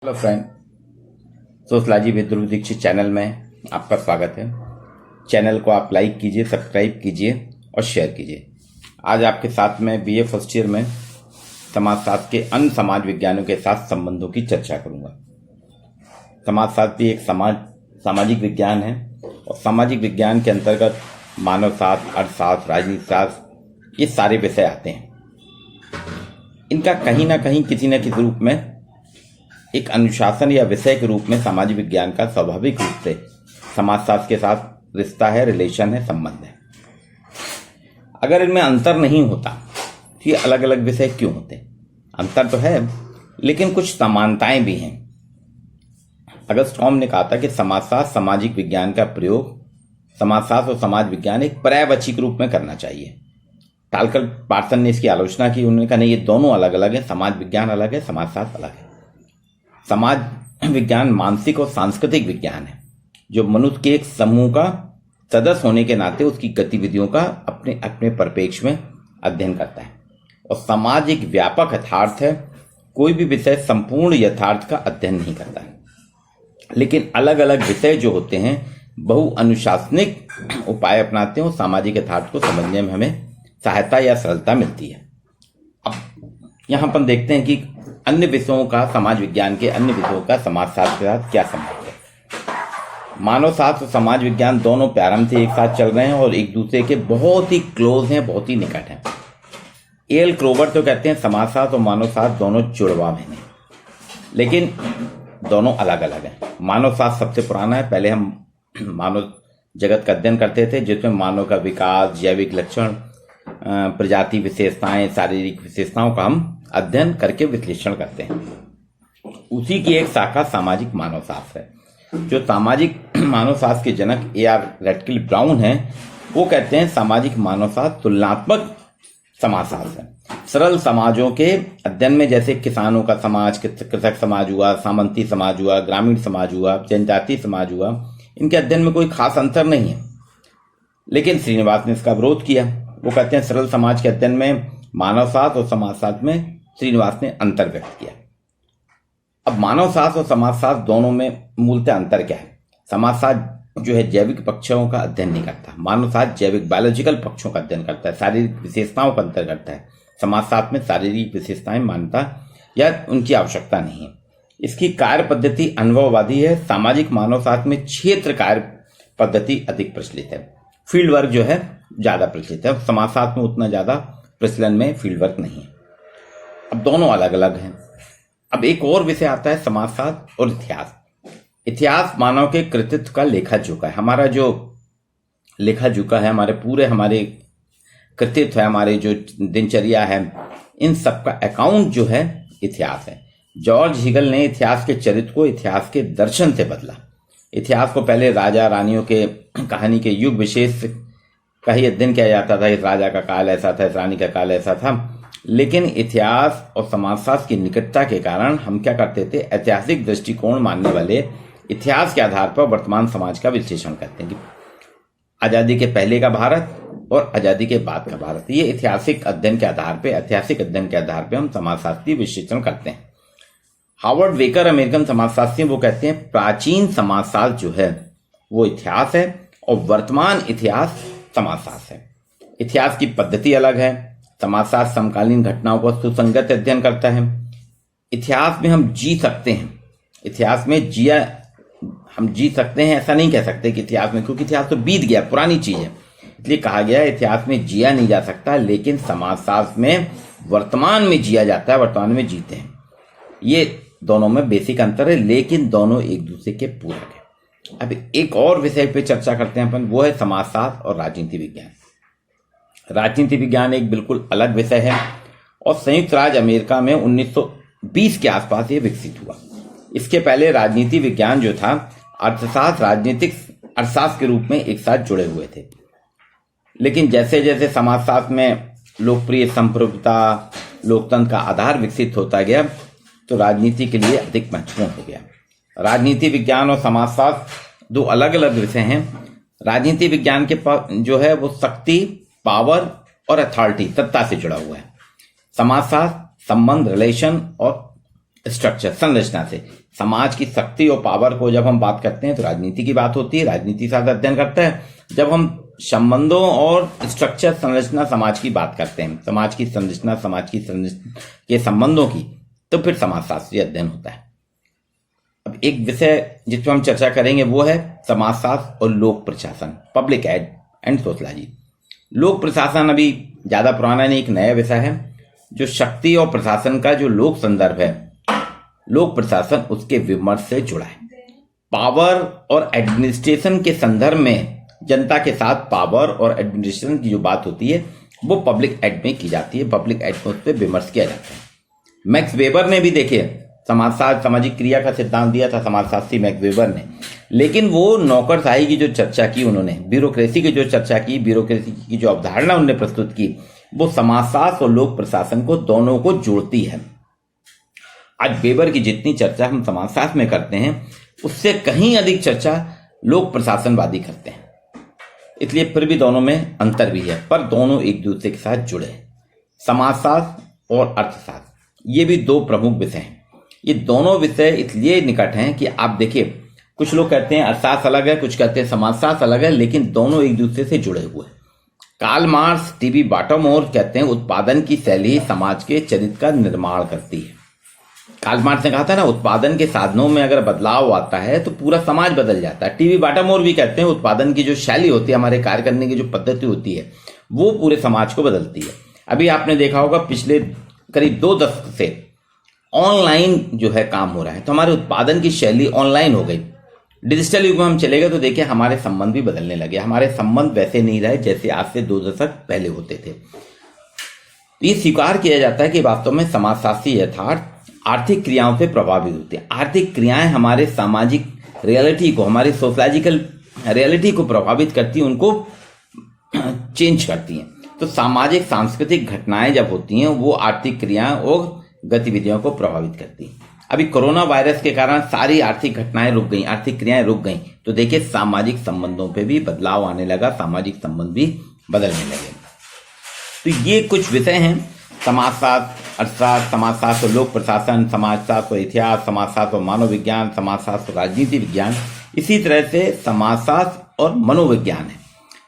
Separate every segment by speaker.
Speaker 1: Hello friend, sociology with Dhruv Dixit channel में आपका स्वागत है। चैनल को आप लाइक कीजिए, सब्सक्राइब कीजिए और शेयर कीजिए। आज आपके साथ में बीए फर्स्ट ईयर में समाजशास्त्र के अन्य समाज विज्ञानों के साथ संबंधों की चर्चा करूंगा। समाजशास्त्र भी एक सामाजिक विज्ञान है और सामाजिक विज्ञान के अंतर्गत मानवशास्त्र, अर्थशास्त्र, राजनीति शास्त्र ये सारे विषय आते हैं। इनका कहीं ना कहीं किसी न किसी रूप में एक अनुशासन या विषय के रूप में सामाजिक विज्ञान का स्वाभाविक रूप से समाजशास्त्र के साथ रिश्ता है, रिलेशन है, संबंध है। अगर इनमें अंतर नहीं होता तो ये अलग अलग विषय क्यों होते? अंतर तो है लेकिन कुछ समानताएं भी हैं। अगस्त कॉम ने कहा था कि समाजशास्त्र सामाजिक विज्ञान का प्रयोग समाजशास्त्र और समाज विज्ञान एक पर्यायवाची के रूप में करना चाहिए। टालकर पार्सन ने इसकी आलोचना की। उन्होंने कहा नहीं, ये दोनों अलग अलग है, समाज विज्ञान अलग है, समाजशास्त्र अलग है। समाज विज्ञान मानसिक और सांस्कृतिक विज्ञान है जो मनुष्य के एक समूह का सदस्य होने के नाते उसकी गतिविधियों का अपने अपने परिप्रेक्ष्य में अध्ययन करता है। और समाज एक व्यापक यथार्थ है, कोई भी विषय संपूर्ण यथार्थ का अध्ययन नहीं करता है। लेकिन अलग अलग विषय जो होते हैं बहु अनुशासनिक उपाय अपनाते हैं और सामाजिक यथार्थ को समझने में हमें सहायता या सरलता मिलती है। अब यहां पर देखते हैं कि अन्य विषयों का, समाज विज्ञान के अन्य विषयों का समाजशास्त्र के साथ क्या संबंध है। मानव शास्त्र और समाज विज्ञान दोनों प्रारंभ से एक साथ चल रहे हैं और एक दूसरे के बहुत ही क्लोज हैं, बहुत ही निकट हैं। एल क्रोवर तो कहते हैं समाजशास्त्र और मानव शास्त्र दोनों जुड़वा हैं, लेकिन दोनों अलग अलग हैं। मानव शास्त्र सबसे पुराना है। पहले हम मानव जगत का अध्ययन करते थे जिसमें मानव का विकास, जैविक लक्षण, प्रजाति विशेषताएं, शारीरिक विशेषताओं का हम अध्ययन करके विश्लेषण करते हैं। उसी की एक शाखा सामाजिक मानव शास्त्र है। जो सामाजिक मानव शास्त्र के जनक A.R. रैटक्लिफ ब्राउन हैं, वो कहते हैं सामाजिक मानव शास्त्र तुलनात्मक समाजशास्त्र है। सरल समाजों के अध्ययन में, जैसे किसानों का समाज, कृषक समाज हुआ, सामंती समाज हुआ, ग्रामीण समाज हुआ, जनजातीय समाज हुआ, इनके अध्ययन में कोई खास अंतर नहीं है। लेकिन श्रीनिवास ने इसका विरोध किया। वो कहते हैं सरल समाज के अध्ययन में मानव शास्त्र और समाज शास्त्र में श्रीनिवास ने अंतर व्यक्त किया। अब मानव शास्त्र और समाज शास्त्र दोनों में मूलतः अंतर क्या है? समाज शास्त्र जो है जैविक पक्षों का अध्ययन नहीं करता, मानव शास्त्र जैविक बायोलॉजिकल पक्षों का अध्ययन करता है, शारीरिक विशेषताओं का अध्ययन करता है। समाज शास्त्र में शारीरिक विशेषताएं मान्यता या उनकी आवश्यकता नहीं है। इसकी कार्य पद्धति अनुभववादी है। सामाजिक मानव शास्त्र में क्षेत्र कार्य पद्धति अधिक प्रचलित है, फील्ड वर्क जो है ज्यादा प्रचलित है। समाज शास्त्र में उतना ज्यादा प्रचलन में फील्ड वर्क नहीं है। अब दोनों अलग अलग हैं। अब एक और विषय आता है समाजशास्त्र और इतिहास। इतिहास मानव के कृतित्व का लेखा जोखा है। हमारा जो लेखा जोखा है, हमारे कृतित्व है, हमारे जो दिनचर्या है, इन सब का अकाउंट जो है इतिहास है। जॉर्ज हीगल ने इतिहास के चरित्र को इतिहास के दर्शन से बदला। इतिहास को पहले राजा रानियों के कहानी के युग विशेष का ही अध्ययन किया जाता था। इस राजा का काल ऐसा था, इस रानी का काल ऐसा था। लेकिन इतिहास और समाजशास्त्र की निकटता के कारण हम क्या करते थे, ऐतिहासिक दृष्टिकोण मानने वाले इतिहास के आधार पर वर्तमान समाज का विश्लेषण करते हैं कि आजादी के पहले का भारत और आजादी के बाद का भारत। ये ऐतिहासिक अध्ययन के आधार पर हम समाजशास्त्रीय विश्लेषण करते हैं। हार्वर्ड वेकर अमेरिकन समाजशास्त्री, वो कहते हैं प्राचीन समाजशास्त्र जो है वो इतिहास है और वर्तमान इतिहास समाजशास्त्र है। इतिहास की पद्धति अलग है। समाजशास्त्र समकालीन घटनाओं को सुसंगत अध्ययन करता है। इतिहास में हम जी सकते हैं, हम जी सकते हैं ऐसा नहीं कह सकते कि इतिहास में, क्योंकि इतिहास तो बीत गया, पुरानी चीज है। इसलिए कहा गया है इतिहास में जिया नहीं जा सकता, लेकिन समाजशास्त्र में वर्तमान में जिया जाता है, वर्तमान में जीते हैं। ये दोनों में बेसिक अंतर है, लेकिन दोनों एक दूसरे के पूरक है। अब एक और विषय पे चर्चा करते हैं अपन, वो है समाजशास्त्र और राजनीति विज्ञान। राजनीति विज्ञान एक बिल्कुल अलग विषय है और संयुक्त राज्य अमेरिका में 1920 के आसपास ये विकसित हुआ। इसके पहले राजनीति विज्ञान जो था अर्थशास्त्र, राजनीतिक अर्थशास्त्र के रूप में एक साथ जुड़े हुए थे। लेकिन जैसे जैसे समाजशास्त्र में लोकप्रिय संप्रभुता, लोकतंत्र का आधार विकसित होता गया तो राजनीति के लिए अधिक महत्वपूर्ण हो गया। राजनीति विज्ञान और समाजशास्त्र दो अलग अलग विषय हैं। राजनीति विज्ञान के जो है वो शक्ति, पावर और अथॉरिटी, सत्ता से जुड़ा हुआ है। समाजशास्त्र संबंध, रिलेशन और स्ट्रक्चर, संरचना से। समाज की शक्ति और पावर को जब हम बात करते हैं तो राजनीति की बात होती है, राजनीति साथ अध्ययन करता है। जब हम संबंधों और स्ट्रक्चर, संरचना समाज की बात करते हैं, समाज की संरचना, समाज की संरचना के संबंधों की, तो फिर समाजशास्त्रीय अध्ययन होता है। अब एक विषय जिस पर हम चर्चा करेंगे वो है समाजशास्त्र और लोक प्रशासन, पब्लिक एंड सोशलॉजी। लोक प्रशासन अभी ज्यादा पुराना नहीं, एक नया विषय है जो शक्ति और प्रशासन का जो लोक संदर्भ है, लोक प्रशासन उसके विमर्श से जुड़ा है। पावर और एडमिनिस्ट्रेशन के संदर्भ में जनता के साथ पावर और एडमिनिस्ट्रेशन की जो बात होती है वो पब्लिक एड में की जाती है, पब्लिक एड में उस पर विमर्श किया जाता है। मैक्स वेबर ने भी देखिए समाजशास्त्र, सामाजिक क्रिया का सिद्धांत दिया था समाजशास्त्री मैक्स वेबर ने, लेकिन वो नौकरशाही की जो चर्चा की उन्होंने, ब्यूरोक्रेसी की जो चर्चा की, ब्यूरोक्रेसी की जो अवधारणा उन्होंने प्रस्तुत की, वो समाजशास्त्र और लोक प्रशासन को दोनों को जोड़ती है। आज वेबर की जितनी चर्चा हम समाजशास्त्र में करते हैं उससे कहीं अधिक चर्चा लोक प्रशासनवादी करते हैं, इसलिए फिर भी दोनों में अंतर भी है, पर दोनों एक दूसरे के साथ जुड़े हैं। समाजशास्त्र और अर्थशास्त्र ये भी दो प्रमुख विषय हैं। ये दोनों विषय इसलिए निकट हैं कि आप देखिए, कुछ लोग कहते हैं अर्थशास्त्र अलग है, कुछ कहते हैं समाजशास्त्र अलग है, लेकिन दोनों एक दूसरे से जुड़े हुए हैं। कार्ल मार्क्स, टीबी बाटमोर कहते हैं उत्पादन की शैली समाज के चरित्र का निर्माण करती है। कार्ल मार्क्स ने कहा था ना, उत्पादन के साधनों में अगर बदलाव आता है तो पूरा समाज बदल जाता है। टीबी बाटामोर भी कहते हैं उत्पादन की जो शैली होती है, हमारे कार्य करने की जो पद्धति होती है, वो पूरे समाज को बदलती है। अभी आपने देखा होगा पिछले करीब 2 दशक से ऑनलाइन जो है काम हो रहा है, तो हमारे उत्पादन की शैली ऑनलाइन हो गई। डिजिटल युग में हम चले गए तो देखिए हमारे संबंध भी बदलने लगे। हमारे संबंध वैसे नहीं रहे जैसे आज से 2 दशक पहले होते थे। ये स्वीकार किया जाता है कि वास्तव में समाजशास्त्री यथार्थ आर्थिक क्रियाओं से प्रभावित होते हैं। आर्थिक क्रियाएं हमारे सामाजिक रियलिटी को, हमारी सोशलॉजिकल रियलिटी को प्रभावित करती हैं, उनको चेंज करती हैं। तो सामाजिक सांस्कृतिक घटनाएं जब होती हैं वो आर्थिक क्रियाएं और गतिविधियों को प्रभावित करती हैं। अभी कोरोना वायरस के कारण सारी आर्थिक घटनाएं रुक गई, आर्थिक क्रियाएं रुक गई, तो देखिए सामाजिक संबंधों पे भी बदलाव आने लगा, सामाजिक संबंध भी बदलने लगे। तो ये कुछ विषय हैं, समाजशास्त्र, अर्थशास्त्र, समाजशास्त्र और लोक प्रशासन, समाजशास्त्र और इतिहास, समाजशास्त्र और मानव विज्ञान, समाजशास्त्र और राजनीति विज्ञान। इसी तरह से समाजशास्त्र और मनोविज्ञान है।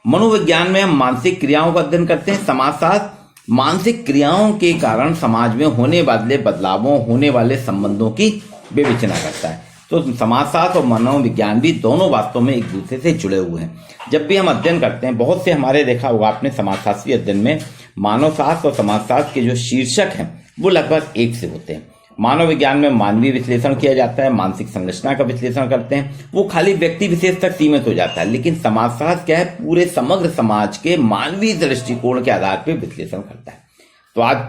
Speaker 1: मनोविज्ञान में हम मानसिक क्रियाओं का अध्ययन करते हैं। समाजशास्त्र मानसिक क्रियाओं के कारण समाज में होने वाले बदलावों, होने वाले संबंधों की विवेचना करता है। तो समाजशास्त्र और मनोविज्ञान भी दोनों वास्तव में एक दूसरे से जुड़े हुए हैं। जब भी हम अध्ययन करते हैं, बहुत से हमारे देखा होगा आपने समाजशास्त्रीय अध्ययन में मानव शास्त्र और समाजशास्त्र के जो शीर्षक हैं वो लगभग एक से होते हैं। मानव विज्ञान में मानवीय विश्लेषण किया जाता है, मानसिक संरचना का विश्लेषण करते हैं, वो खाली व्यक्ति विशेष तक सीमित हो जाता है। लेकिन समाजशास्त्र क्या है, पूरे समग्र समाज के मानवीय दृष्टिकोण के आधार पर विश्लेषण करता है। तो आज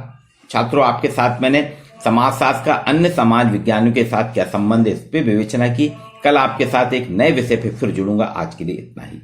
Speaker 1: छात्रों आपके साथ मैंने समाजशास्त्र का अन्य समाज विज्ञानियों के साथ क्या संबंध है इस पर विवेचना की। कल आपके साथ एक नए विषय पर फिर जुड़ूंगा। आज के लिए इतना ही।